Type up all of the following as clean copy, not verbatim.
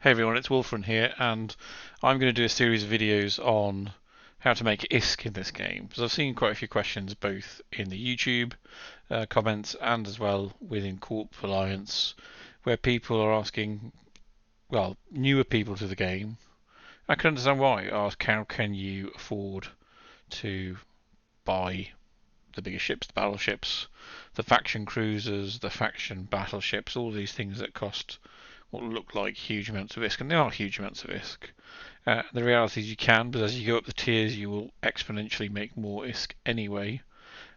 Hey everyone, it's Wolfram here, and I'm going to do a series of videos on how to make ISK in this game. Because I've seen quite a few questions both in the YouTube comments and as well within Corp Alliance, where people are asking, well, newer people to the game. I can understand why. Ask how can you afford to buy the bigger ships, the battleships, the faction cruisers, the faction battleships, all these things that cost what look like huge amounts of ISK, and they are huge amounts of ISK. The reality is you can, but as you go up the tiers, you will exponentially make more ISK anyway.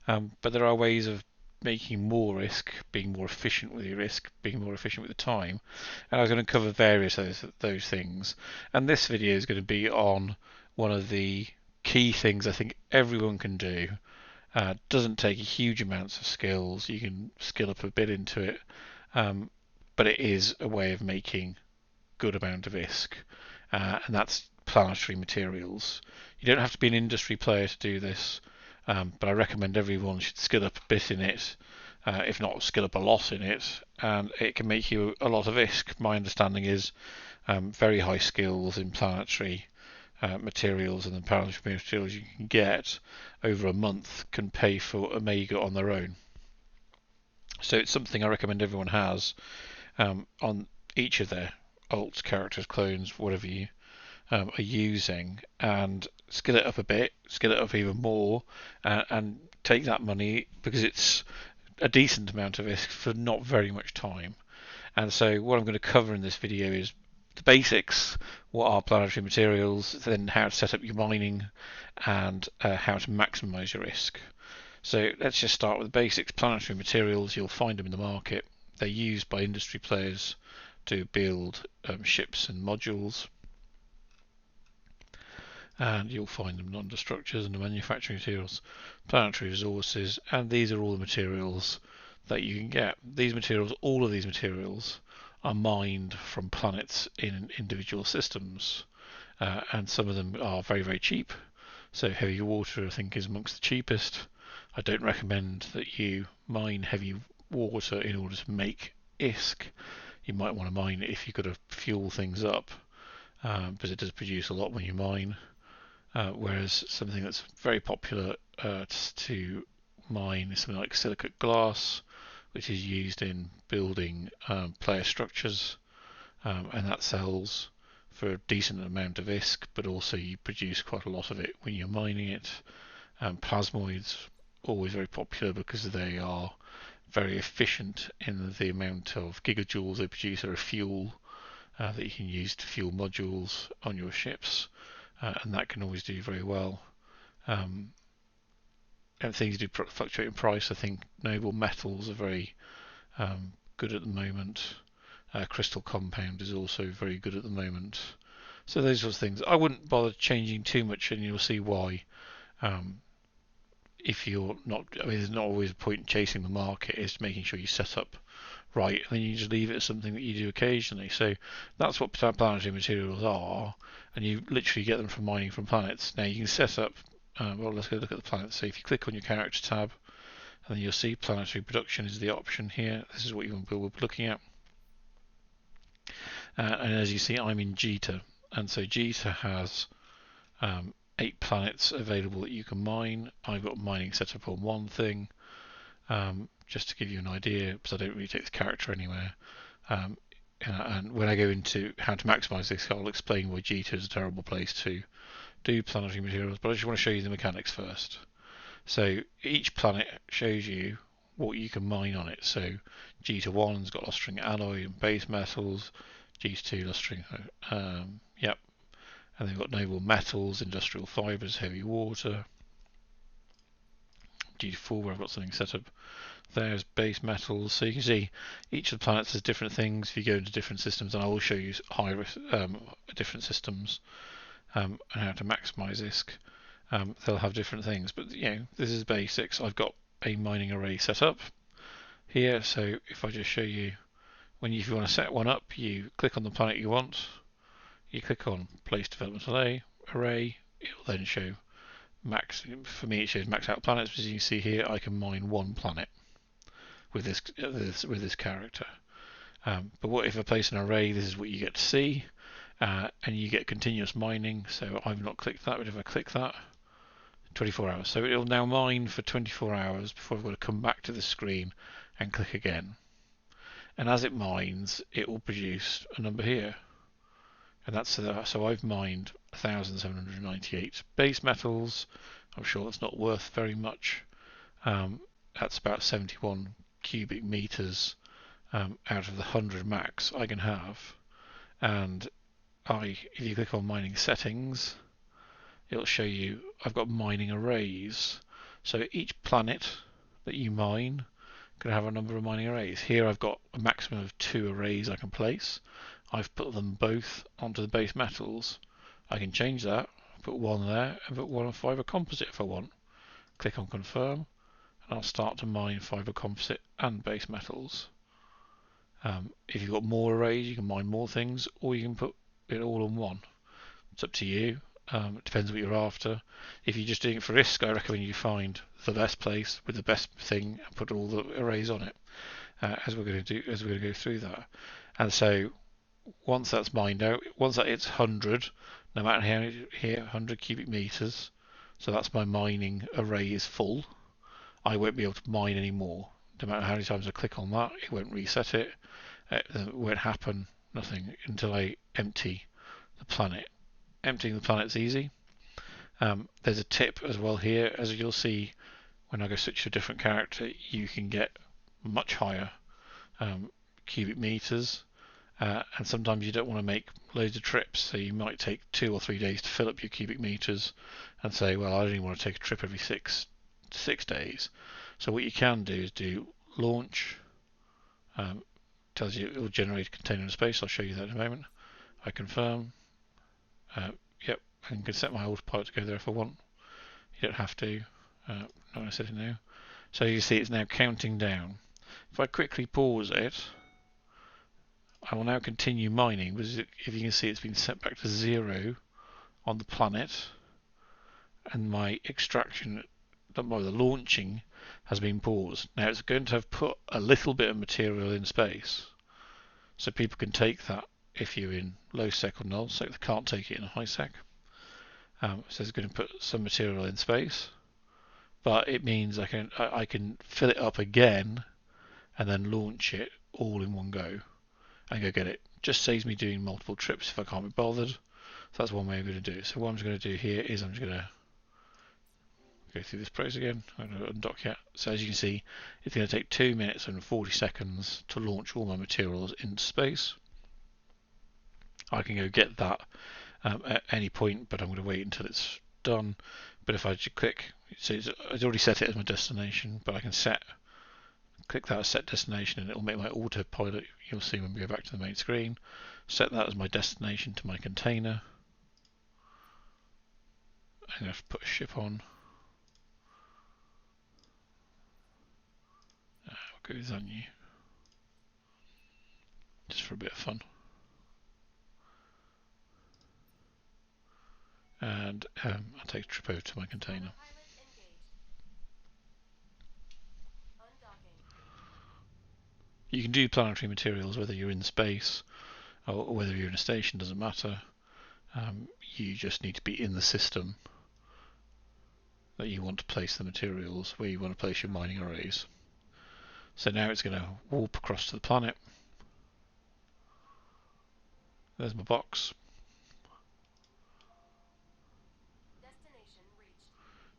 But there are ways of making more ISK, being more efficient with your ISK, being more efficient with the time. And I was going to cover various of those things. And this video is going to be on one of the key things I think everyone can do. Doesn't take huge amounts of skills. You can skill up a bit into it. Um, but it is a way of making good amount of ISK, and that's Planetary Materials. You don't have to be an industry player to do this, but I recommend everyone should skill up a bit in it, if not skill up a lot in it, and it can make you a lot of ISK. My understanding is very high skills in Planetary Materials, and the Planetary Materials you can get over a month can pay for Omega on their own. So it's something I recommend everyone has on each of their alts, characters, clones, whatever you are using, and skill it up a bit, skill it up even more, and take that money because it's a decent amount of ISK for not very much time. And so what I'm going to cover in this video is the basics, what are planetary materials, then how to set up your mining, and how to maximize your ISK. So let's just start with the basics. Planetary materials, you'll find them in the market. They're used by industry players to build ships and modules, and you'll find them under structures and the manufacturing materials, planetary resources, and these are all the materials that you can get. These materials, all of these materials, are mined from planets in individual systems, and some of them are very, very cheap. So heavy water, I think, is amongst the cheapest. I don't recommend that you mine heavy water in order to make ISK. You might want to mine it if you've got to fuel things up, because it does produce a lot when you mine. Whereas something that's very popular to mine is something like silicate glass, which is used in building player structures, and that sells for a decent amount of ISK, but also you produce quite a lot of it when you're mining it. Plasmoids, always very popular because they are very efficient in the amount of gigajoules they produce. They're a fuel that you can use to fuel modules on your ships, and that can always do very well. And things do fluctuate in price. I think noble metals are very good at the moment. Crystal compound is also very good at the moment. So those sorts of things. I wouldn't bother changing too much, and you'll see why. If you're not, I mean, there's not always a point in chasing the market. It's making sure you set up right, and then you just leave it as something that you do occasionally. So that's what planetary materials are, and you literally get them from mining from planets. Now you can set up. Well, let's go look at the planets. So if you click on your character tab, and then you'll see planetary production is the option here. This is what we'll be looking at. And as you see, I'm in Jita, and so Jita has 8 planets available that you can mine. I've got mining set up on one thing, just to give you an idea, because I don't really take this character anywhere. And when I go into how to maximize this, I'll explain why Jita is a terrible place to do planetary materials, but I just want to show you the mechanics first. So each planet shows you what you can mine on it. So Jita 1's got lustring alloy and base metals, Jita 2 lustring, yep, and they've got noble metals, industrial fibres, heavy water. G4, where I've got something set up, there's base metals. So you can see each of the planets has different things. If you go into different systems, and I will show you different systems and how to maximize ISK, they'll have different things. But this is basics. I've got a mining array set up here. So if I just show you, if you want to set one up, you click on the planet you want. You click on Place Development Array. It will then show max. For me, it shows max out planets. But as you can see here, I can mine one planet with this character. But what if I place an array? This is what you get to see, and you get continuous mining. So I've not clicked that, but if I click that, 24 hours. So it'll now mine for 24 hours before I've got to come back to the screen and click again. And as it mines, it will produce a number here. And that's so I've mined 1,798 base metals. I'm sure that's not worth very much. That's about 71 cubic meters out of the 100 max I can have. And if you click on mining settings, it'll show you I've got mining arrays. So each planet that you mine can have a number of mining arrays. Here I've got a maximum of 2 arrays I can place. I've put them both onto the base metals. I can change that, put one there, and put one on fiber composite if I want. Click on confirm, and I'll start to mine fiber composite and base metals. If you've got more arrays, you can mine more things, or you can put it all on one. It's up to you. It depends what you're after. If you're just doing it for risk, I recommend you find the best place with the best thing and put all the arrays on it. As we're going to go through that. And so once that's mined out, once that hits 100, no matter how here 100 cubic meters, so that's my mining array is full. I won't be able to mine anymore. No matter how many times I click on that, it won't reset it. It won't happen, nothing, until I empty the planet. Emptying the planet's easy. There's a tip as well here, as you'll see when I go switch to a different character, you can get much higher cubic meters, and sometimes you don't want to make loads of trips, so you might take 2 or 3 days to fill up your cubic meters and say, well, I only want to take a trip every six days. So what you can do is do launch, tells you it will generate a container in space. I'll show you that in a moment. I confirm. Yep, I can set my autopilot to go there if I want. You don't have to. Not going to set it now. So you see it's now counting down. If I quickly pause it, I will now continue mining, because if you can see it's been set back to 0 on the planet, and my extraction, the launching, has been paused. Now it's going to have put a little bit of material in space, so people can take that if you're in low sec or null sec. They can't take it in high sec. So it's going to put some material in space, but it means I can fill it up again and then launch it all in one go and go get it. Just saves me doing multiple trips if I can't be bothered. So that's one way I'm going to do it. So what I'm going to do here is I'm just going to go through this process again. I'm going to undock yet. So as you can see, it's going to take 2 minutes and 40 seconds to launch all my materials into space. I can go get that at any point, but I'm going to wait until it's done. But if I just click, so it's already set it as my destination, but I can click that as set destination, and it will make my autopilot. You'll see when we go back to the main screen. Set that as my destination to my container. I'm going to have to put a ship on. We'll go with Zanyu, just for a bit of fun. And I'll take a trip over to my container. You can do planetary materials whether you're in space or whether you're in a station, doesn't matter. You just need to be in the system that you want to place the materials, where you want to place your mining arrays. So now it's going to warp across to the planet. There's my box.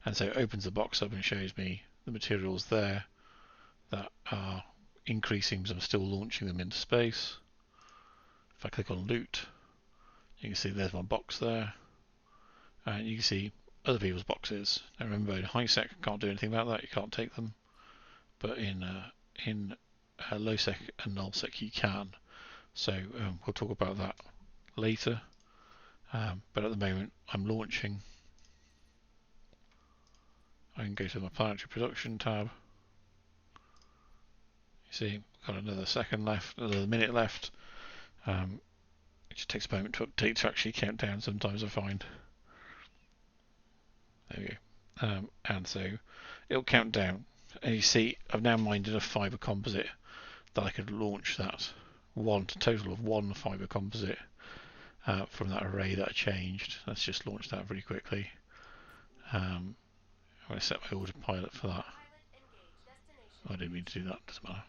And so it opens the box up and shows me the materials there that are increasing because I'm still launching them into space. If I click on loot, you can see there's my box there, and you can see other people's boxes. Now remember, in high sec I can't do anything about that, you can't take them, but in low sec and null sec you can. So we'll talk about that later, but at the moment I'm launching. I can go to my planetary production tab. You see, got another second left, another minute left. It just takes a moment to update to actually count down, sometimes I find. There we go. And so it'll count down. And you see, I've now mined enough fiber composite that I could launch that total of one fibre composite from that array that I changed. Let's just launch that really quickly. I'm going to set my autopilot for that. Oh, I didn't mean to do that, doesn't matter.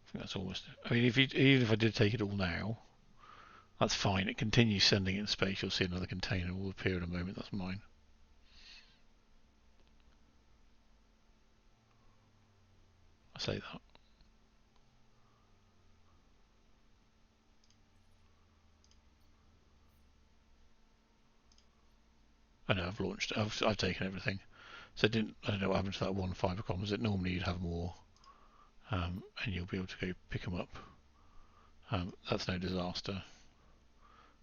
I think that's almost it. I mean, even if I did take it all now, that's fine. It continues sending it in space. You'll see another container will appear in a moment. That's mine. I say that. I know I've launched. I've taken everything. So I don't know what happened to that one fibre composite. Normally you'd have more, and you'll be able to go pick them up. That's no disaster.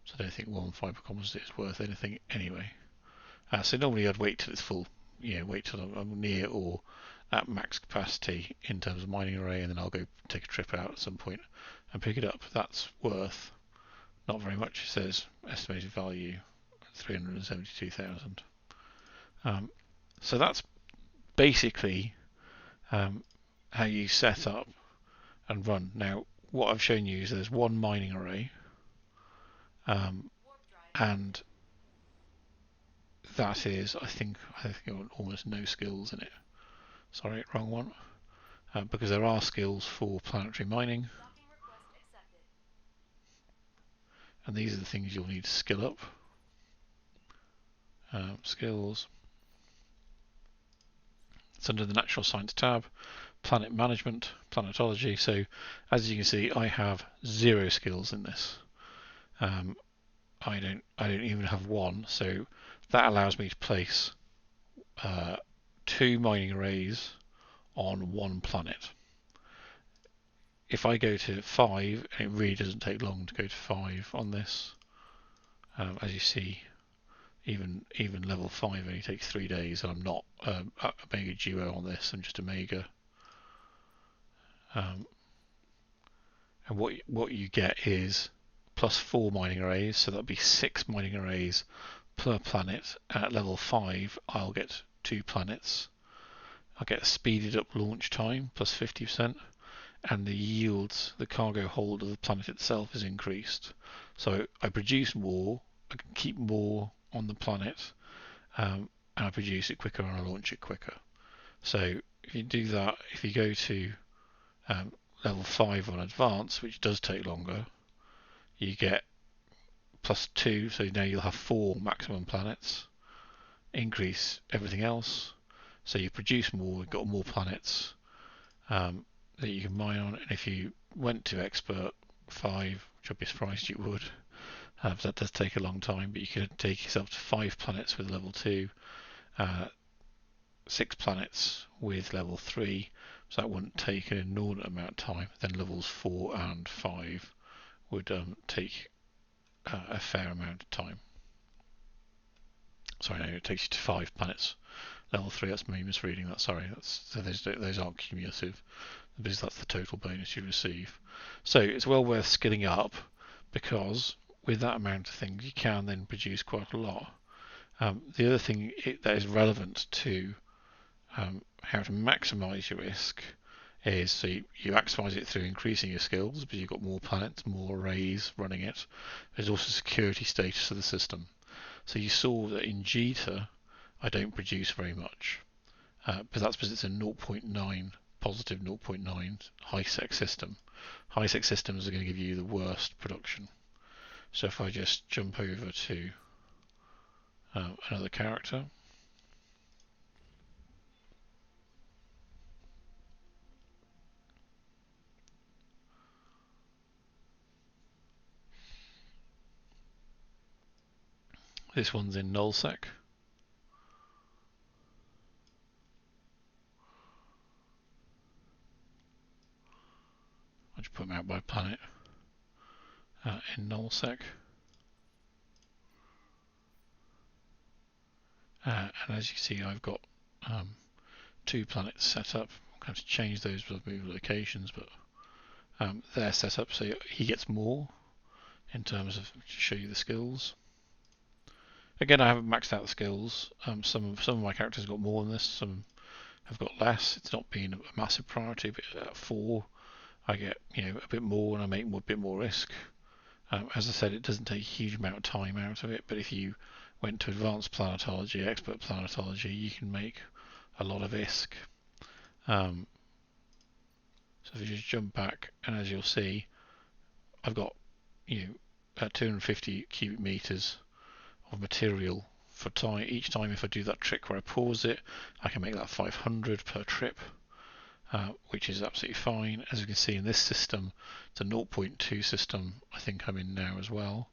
So I don't think one fibre composite is worth anything anyway. So normally I'd wait till it's full. Wait till I'm near or at max capacity in terms of mining array, and then I'll go take a trip out at some point and pick it up. That's worth not very much. It says estimated value 372,000. So that's basically how you set up and run. Now, what I've shown you is there's one mining array, and that is, I think almost no skills in it. Sorry, wrong one. Because there are skills for planetary mining, and these are the things you'll need to skill up. Skills. It's under the Natural Science tab, Planet Management, Planetology. So, as you can see, I have 0 skills in this. I don't even have one, so that allows me to place 2 mining arrays on 1 planet. If I go to 5, and it really doesn't take long to go to 5 on this, as you see, even level 5 only takes 3 days. I'm not a mega duo on this. I'm just a mega. And what you get is plus 4 mining arrays, so that'll be 6 mining arrays per planet. And at level 5, I'll get 2 planets. I'll get a speeded up launch time plus 50%, and the yields, the cargo hold of the planet itself is increased. So I produce more, I can keep more on the planet, and I produce it quicker and I launch it quicker. So if you do that, if you go to level 5 on advanced, which does take longer, you get plus 2, so now you'll have 4 maximum planets, increase everything else, so you produce more, you've got more planets that you can mine on. And if you went to expert 5, which I'd be surprised you would, that does take a long time, but you could take yourself to 5 planets with level 2, 6 planets with level 3, so that wouldn't take an inordinate amount of time. Then levels 4 and 5 would take a fair amount of time. Sorry, no, it takes you to 5 planets. Level 3, that's me misreading that, sorry. So those aren't cumulative, because that's the total bonus you receive. So it's well worth skilling up, because with that amount of things you can then produce quite a lot. The other thing that is relevant to how to maximize your risk is, so you maximize it through increasing your skills, because you've got more planets, more arrays running it. There's also security status of the system. So you saw that in Jita I don't produce very much, but that's because it's a 0.9 positive 0.9 high-sec system. High-sec systems are going to give you the worst production. So if I just jump over to another character, this one's in nullsec. I'll just put them out by planet in nullsec. And as you see, I've got 2 planets set up. I'm going to change those with move locations, but they're set up so he gets more in terms of to show you the skills. Again, I haven't maxed out the skills. Some of my characters got more than this, some have got less. It's not been a massive priority, but at 4 I get a bit more and I make a bit more risk. As I said, it doesn't take a huge amount of time out of it, but if you went to advanced planetology, expert planetology, you can make a lot of ISK. So if you just jump back, and as you'll see, I've got 250 cubic meters of material for time. Each time if I do that trick where I pause it, I can make that 500 per trip, which is absolutely fine. As you can see in this system, it's a 0.2 system I think I'm in now as well.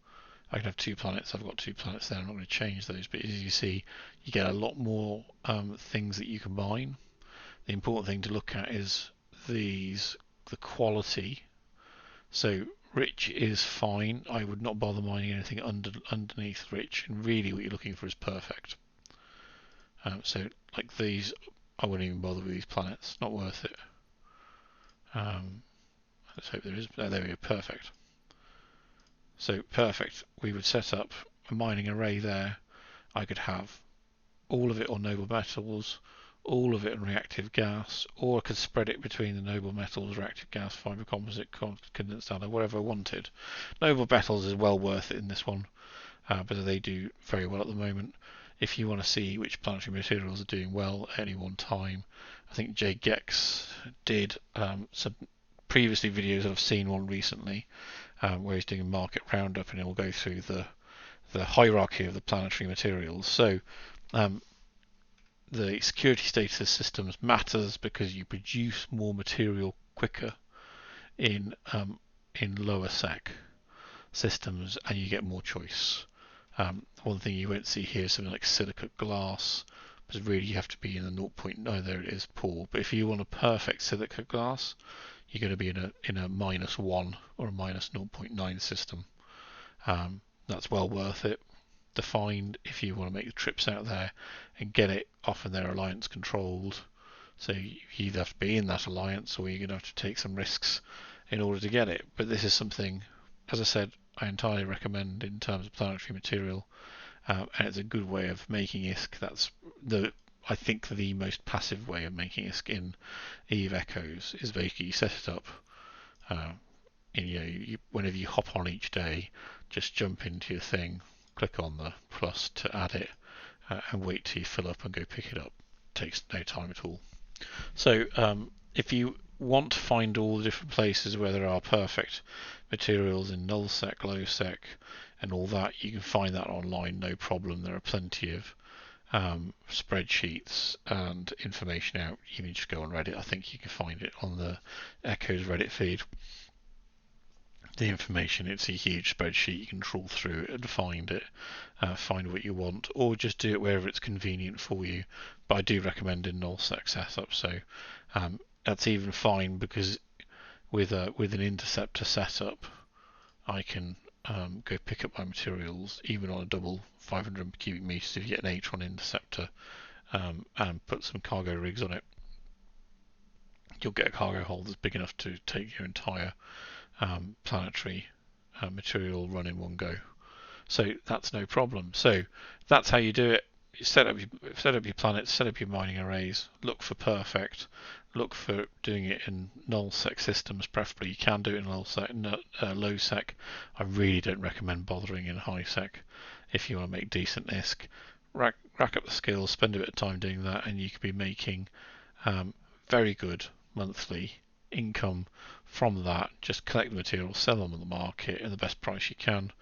I can have 2 planets. I've got 2 planets there. I'm not going to change those, but as you see, you get a lot more things that you can mine. The important thing to look at is the quality. So rich is fine. I would not bother mining anything underneath rich, and really what you're looking for is perfect. So like these, I wouldn't even bother with these planets. Not worth it. Let's hope there is. There we go. Perfect. So perfect. We would set up a mining array there. I could have all of it on noble metals, all of it on reactive gas, or I could spread it between the noble metals, reactive gas, fibre composite, condensed alloy, whatever I wanted. Noble metals is well worth it in this one, but they do very well at the moment. If you want to see which planetary materials are doing well at any one time, I think Jay Gex did some previously videos. I've seen one recently where he's doing a market roundup, and he'll go through the hierarchy of the planetary materials. So the security status systems matters because you produce more material quicker in lower sec systems, and you get more choice. One thing you won't see here is something like silicate glass, because really you have to be in the 0.9. There it is, poor. But if you want a perfect silicate glass, you're going to be in a -1 or a -0.9 system. That's well worth it. Defined if you want to make the trips out there and get it. Often they're alliance controlled, so you either have to be in that alliance or you're going to have to take some risks in order to get it. But this is something, as I said, I entirely recommend in terms of planetary material, and it's a good way of making ISK. That's I think the most passive way of making ISK in Eve Echoes is basically you set it up. Whenever you hop on each day, just jump into your thing, click on the plus to add it, and wait till you fill up and go pick it up. It takes no time at all. So if you want to find all the different places where there are perfect materials in nullsec, lowsec, and all that, you can find that online, no problem. There are plenty of spreadsheets and information out. You can just go on Reddit. I think you can find it on the Echoes Reddit feed. The information, it's a huge spreadsheet. You can trawl through it and find it, find what you want, or just do it wherever it's convenient for you. But I do recommend a nullsec setup. So that's even fine because with an interceptor setup, I can go pick up my materials even on a double 500 cubic meters if you get an H1 interceptor, and put some cargo rigs on it. You'll get a cargo hold that's big enough to take your entire planetary material run in one go. So that's no problem. So that's how you do it. You set up your planets, set up your mining arrays, look for perfect, look for doing it in null sec systems preferably. You can do it in low sec. I really don't recommend bothering in high sec if you want to make decent ISK. Rack up the skills, spend a bit of time doing that, and you could be making very good monthly income from that. Just collect the materials, sell them on the market at the best price you can,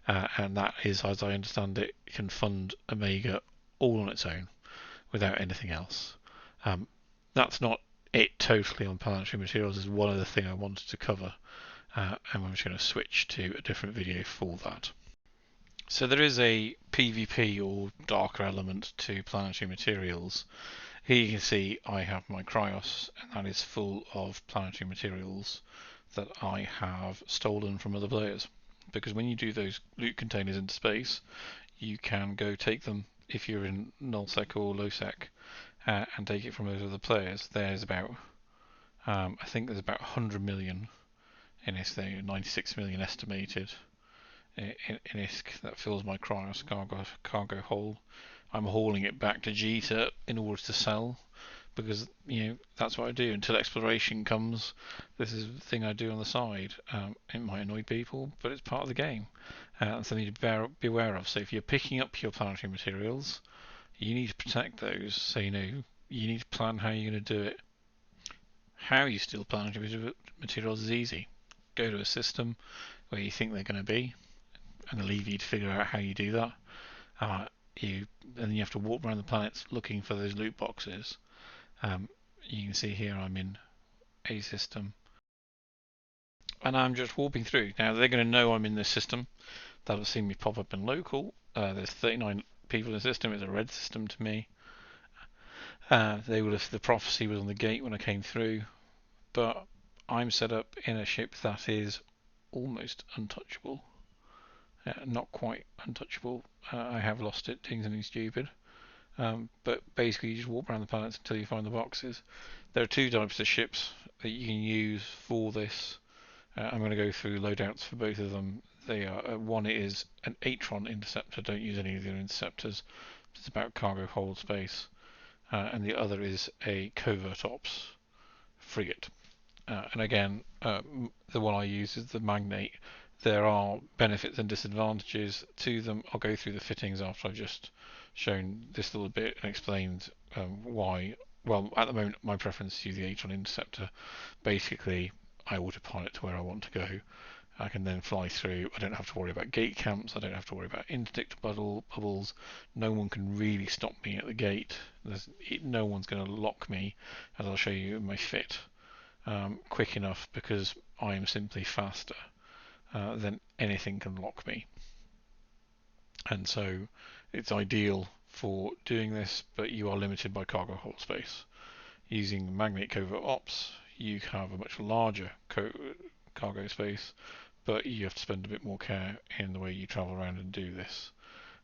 and that is, as I understand it, can fund Omega all on its own without anything else. That's not it totally on planetary materials. Is one other thing I wanted to cover, and I'm just going to switch to a different video for that. So there is a PvP or darker element to planetary materials. Here you can see I have my Cryos, and that is full of planetary materials that I have stolen from other players. Because when you do those loot containers into space, you can go take them if you're in nullsec or lowsec, and take it from those other players. There's about, I think there's about 100 million in ISK, 96 million estimated in ISK. That fills my Cryos cargo hold. I'm hauling it back to Jita in order to sell, because that's what I do until exploration comes. This is the thing I do on the side. It might annoy people, but it's part of the game, and something to be aware of. So if you're picking up your planetary materials, you need to protect those. So you need to plan how you're going to do it. How you steal planetary materials is easy. Go to a system where you think they're going to be, and I'll leave you to figure out how you do that. Uh, you and then you have to walk around the planets looking for those loot boxes. You can see here I'm in a system, and I'm just warping through. Now they're going to know I'm in this system. They'll have seen me pop up in local. There's 39 people in the system. It's a red system to me. They would have, the prophecy was on the gate when I came through, but I'm set up in a ship that is almost untouchable. Not quite untouchable. I have lost it doing something stupid. But basically, you just walk around the planets until you find the boxes. There are two types of ships that you can use for this. I'm going to go through loadouts for both of them. They are one is an Atron interceptor. Don't use any of the other interceptors. It's about cargo hold space. And the other is a covert ops frigate. And again, the one I use is the Magnate. There are benefits and disadvantages to them. I'll go through the fittings after I've just shown this little bit and explained why. Well, at the moment, my preference is to use the Atron interceptor. Basically, I autopilot to where I want to go. I can then fly through. I don't have to worry about gate camps. I don't have to worry about interdict bubbles. No one can really stop me at the gate. No one's going to lock me, as I'll show you in my fit, quick enough, because I am simply faster than anything can lock me. And so it's ideal for doing this, but you are limited by cargo hold space. Using Magnate Covert Ops, you have a much larger cargo space, but you have to spend a bit more care in the way you travel around and do this.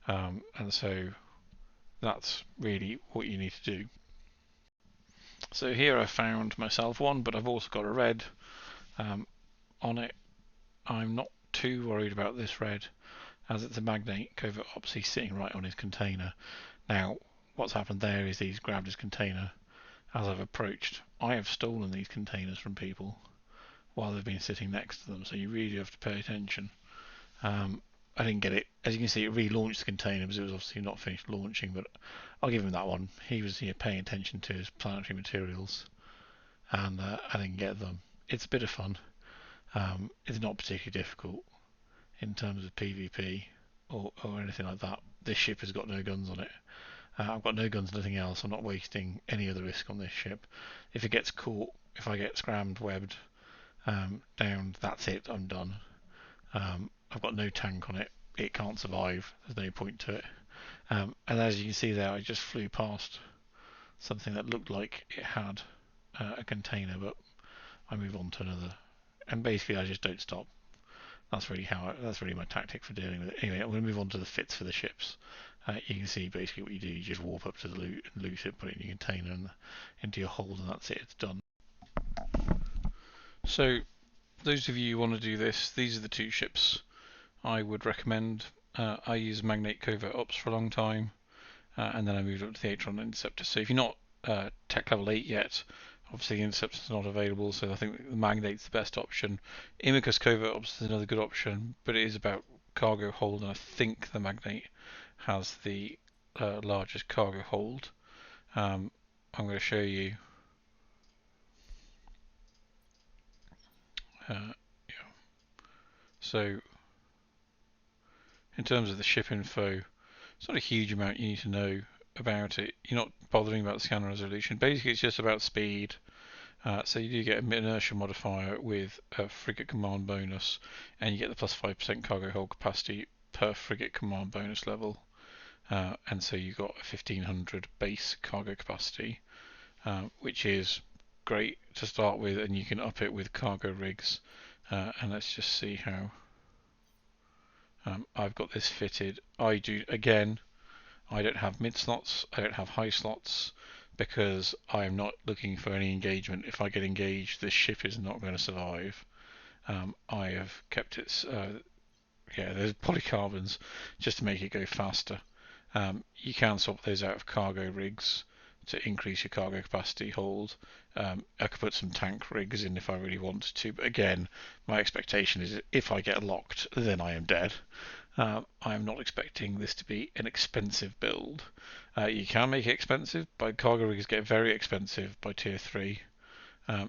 And so that's really what you need to do. So here I found myself one, but I've also got a red on it. I'm not too worried about this red, as it's a Magnate Covert Ops. He's sitting right on his container. Now, what's happened there is he's grabbed his container as I've approached. I have stolen these containers from people while they've been sitting next to them, so you really have to pay attention. I didn't get it. As you can see, it relaunched the container because it was obviously not finished launching, but I'll give him that one. He was here paying attention to his planetary materials, and I didn't get them. It's a bit of fun. It's not particularly difficult in terms of PvP or anything like that. This ship has got no guns on it. I've got no guns, nothing else. I'm not wasting any other risk on this ship. If it gets caught, if I get scrammed, webbed, down, that's it, I'm done. I've got no tank on it. It can't survive. There's no point to it. And as you can see there, I just flew past something that looked like it had a container, but I move on to another. And basically, I just don't stop. That's really my tactic for dealing with it. Anyway, I'm going to move on to the fits for the ships. You can see basically what you do. You just warp up to the loot and loot it, put it in your container and into your hold, and that's it. It's done. So, those of you who want to do this, these are the two ships I would recommend. I use Magnate Covert Ops for a long time, and then I moved up to the Atron Interceptor. So if you're not tech level 8 yet, obviously the Interceptor's not available, so I think the Magnate's the best option. Imicus Covert Ops is another good option, but it is about cargo hold, and I think the Magnate has the largest cargo hold. I'm going to show you. Yeah. So in terms of the ship info, it's not a huge amount you need to know about it. You're not bothering about the scanner resolution. Basically, it's just about speed. So you do get an inertia modifier with a frigate command bonus, and you get the plus 5% cargo hold capacity per frigate command bonus level. And so you've got a 1500 base cargo capacity, which is great to start with, and you can up it with cargo rigs. And let's just see how I've got this fitted. I don't have mid slots, I don't have high slots, because I am not looking for any engagement. If I get engaged, this ship is not going to survive. I have kept it, there's polycarbons just to make it go faster. You can swap those out of cargo rigs to increase your cargo capacity hold. I could put some tank rigs in if I really wanted to, but again, my expectation is if I get locked, then I am dead. I'm not expecting this to be an expensive build. You can make it expensive, but cargo rigs get very expensive by tier 3.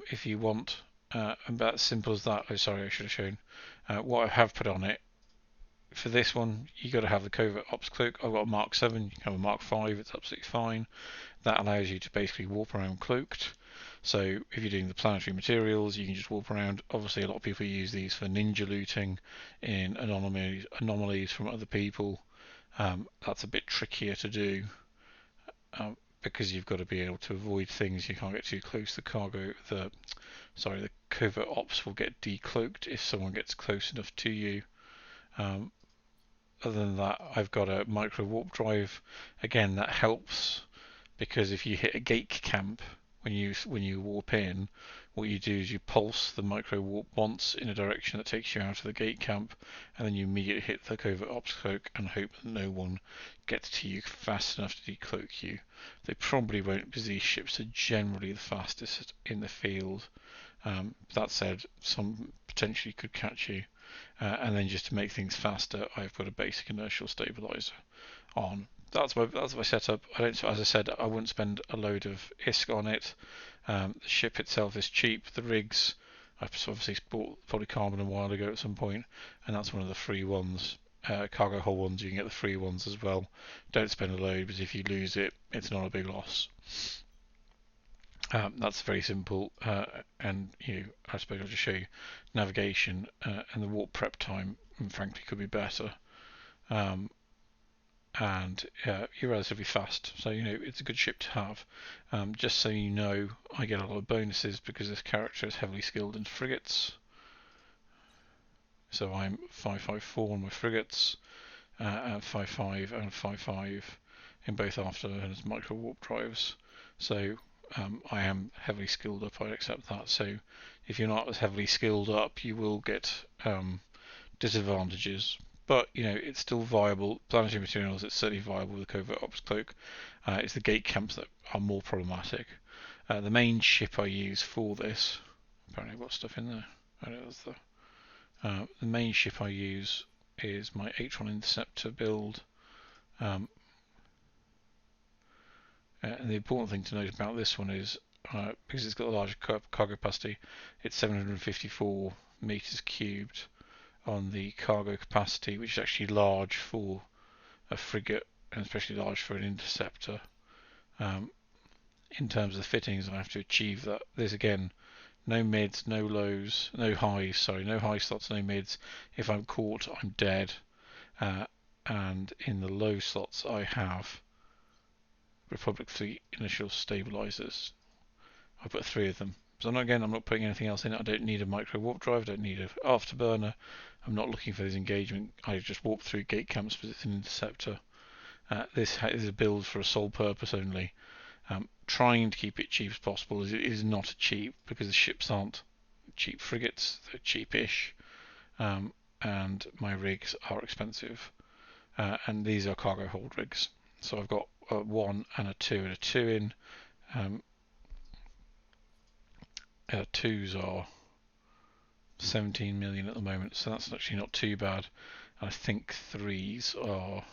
If you want, about as simple as that. Oh, sorry, I should have shown. What I have put on it for this one, you got to have the covert ops cloak. I've got a Mark 7, you can have a Mark 5, it's absolutely fine. That allows you to basically warp around cloaked. So if you're doing the planetary materials, you can just warp around. Obviously, a lot of people use these for ninja looting in anomalies from other people. That's a bit trickier to do because you've got to be able to avoid things. You can't get too close. The covert ops will get decloaked if someone gets close enough to you. Other than that, I've got a micro warp drive. Again, that helps because if you hit a gate camp when you warp in, what you do is you pulse the micro warp once in a direction that takes you out of the gate camp, and then you immediately hit the covert ops cloak and hope that no one gets to you fast enough to decloak you. They probably won't because these ships are generally the fastest in the field. That said, some potentially could catch you. And then just to make things faster, I've got a basic inertial stabilizer on. That's my setup. As I said, I wouldn't spend a load of ISK on it. The ship itself is cheap. The rigs, I've obviously bought polycarbon a while ago at some point, and that's one of the free ones. Cargo hull ones, you can get the free ones as well. Don't spend a load, because if you lose it, it's not a big loss. That's very simple, and I suppose I'll just show you navigation and the warp prep time. Frankly, could be better, and you're relatively fast, so it's a good ship to have. Just so you know, I get a lot of bonuses because this character is heavily skilled in frigates. So I'm 554 on my frigates, and 55 and 55 in both afterburners micro warp drives. So I am heavily skilled up, I accept that. So if you're not as heavily skilled up, you will get disadvantages. But it's still viable. Planetary Materials, it's certainly viable with Covert Ops Cloak. It's the gate camps that are more problematic. The main ship I use for this, apparently I've got stuff in there. I know that's the main ship I use is my H1 Interceptor build. And the important thing to note about this one is, because it's got a larger cargo capacity, it's 754 meters cubed on the cargo capacity, which is actually large for a frigate and especially large for an interceptor. In terms of the fittings, I have to achieve that. There's again no mids, no lows, no highs. Sorry, no high slots, no mids. If I'm caught, I'm dead. And in the low slots, I have Republic Fleet initial stabilizers. I put 3 of them. So I'm not putting anything else in it. I don't need a micro warp drive. I don't need an afterburner. I'm not looking for this engagement. I just warp through gate camps because it's an interceptor. This is a build for a sole purpose only. Trying to keep it cheap as possible. It is not cheap because the ships aren't cheap frigates. They're cheapish, and my rigs are expensive. And these are cargo hold rigs. So I've got a 1 and a 2 and a 2 in. 2s are 17 million at the moment, so that's actually not too bad. I think 3s are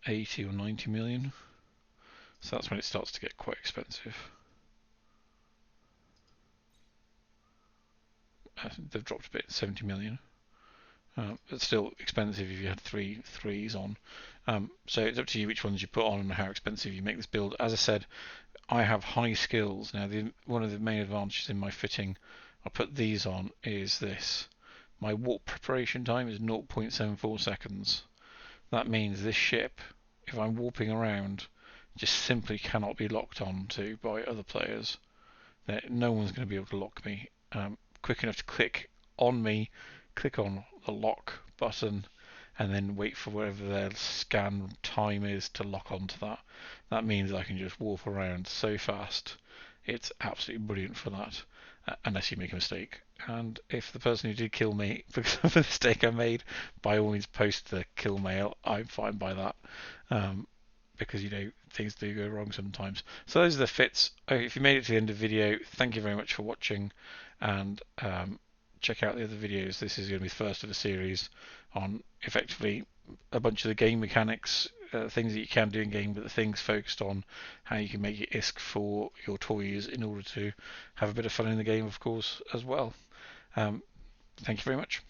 80 or 90 million, so that's when it starts to get quite expensive. They've dropped a bit, 70 million. But still expensive if you had 3s on. So it's up to you which ones you put on and how expensive you make this build. As I said, I have high skills. Now, one of the main advantages in my fitting, I put these on, is this. My warp preparation time is 0.74 seconds. That means this ship, if I'm warping around, just simply cannot be locked on to by other players. No one's going to be able to lock me quick enough to click on me, click on the lock button, and then wait for whatever their scan time is to lock onto that. That means I can just warp around so fast. It's absolutely brilliant for that. unless you make a mistake. And if the person who did kill me because of a mistake I made, by all means post the kill mail. I'm fine by that. Because things do go wrong sometimes. So those are the fits. If you made it to the end of the video, thank you very much for watching, and check out the other videos. This is going to be the first of a series on effectively a bunch of the game mechanics, things that you can do in game, but the things focused on how you can make your ISK for your toys in order to have a bit of fun in the game, of course, as well. Thank you very much.